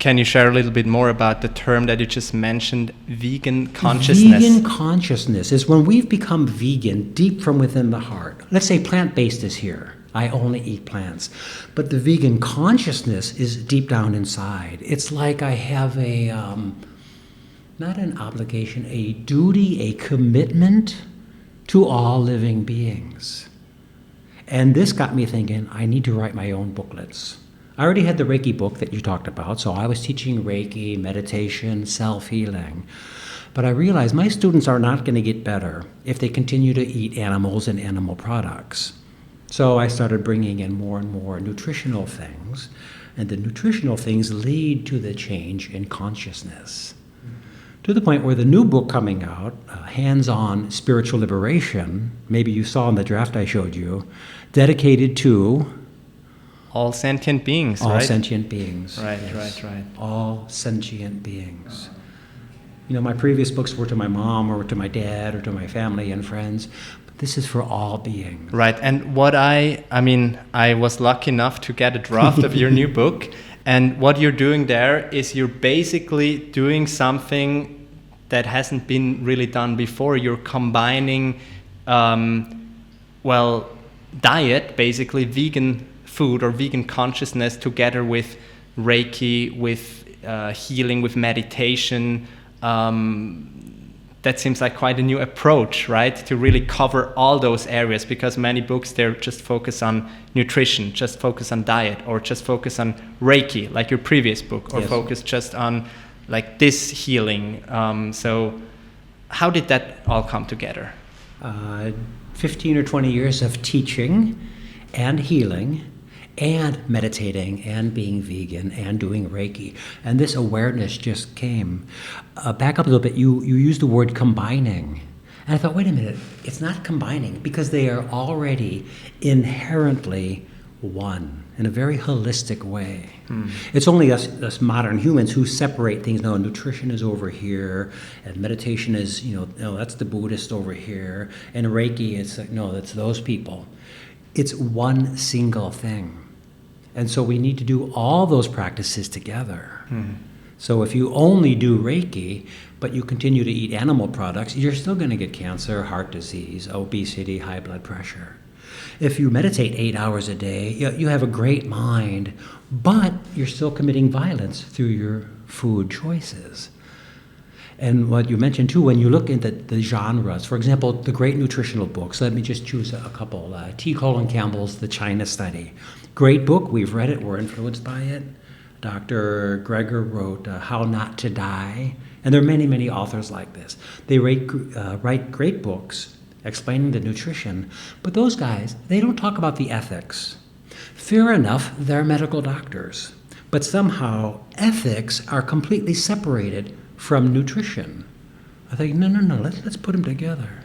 Can you share a little bit more about the term that you just mentioned, vegan consciousness? Vegan consciousness is when we've become vegan deep from within the heart. Let's say plant-based is here. I only eat plants. But the vegan consciousness is deep down inside. It's like I have a, not an obligation, a duty, a commitment to all living beings. And this got me thinking, I need to write my own booklets. I already had the Reiki book that you talked about, so I was teaching Reiki, meditation, self-healing. But I realized my students are not going to get better if they continue to eat animals and animal products. So I started bringing in more and more nutritional things, and the nutritional things lead to the change in consciousness. To the point where the new book coming out, Hands-on Spiritual Liberation, maybe you saw in the draft I showed you, dedicated to all sentient beings, all right? sentient beings. Right, yes. right. All sentient beings. You know, my previous books were to my mom or to my dad or to my family and friends, but this is for all beings. Right, and what I was lucky enough to get a draft of your new book, and what you're doing there is you're basically doing something that hasn't been really done before. You're combining, diet, basically vegan food or vegan consciousness together with Reiki, with healing, with meditation. That seems like quite a new approach, right? To really cover all those areas, because many books, they're just focus on nutrition, just focus on diet, or just focus on Reiki, like your previous book, or yes. focus just on like this healing. So how did that all come together? 15 or 20 years of teaching and healing and meditating and being vegan and doing Reiki. And this awareness just came. Back up a little bit, you used the word combining. And I thought, wait a minute, it's not combining, because they are already inherently one in a very holistic way. It's only us modern humans who separate things. No, nutrition is over here, and meditation is, no, that's the Buddhist over here, and Reiki, it's like, no, that's those people. It's one single thing. And so we need to do all those practices together. So if you only do Reiki, but you continue to eat animal products, you're still going to get cancer, heart disease, obesity, high blood pressure. If you meditate 8 hours a day, you have a great mind, but you're still committing violence through your food choices. And what you mentioned too, when you look into the genres, for example, the great nutritional books, let me just choose a couple. T. Colin Campbell's The China Study. Great book, we've read it, we're influenced by it. Dr. Greger wrote How Not to Die. And there are many, many authors like this. They write great books explaining the nutrition, but those guys, they don't talk about the ethics. Fair enough, they're medical doctors, but somehow ethics are completely separated from nutrition. I think, no, let's put them together.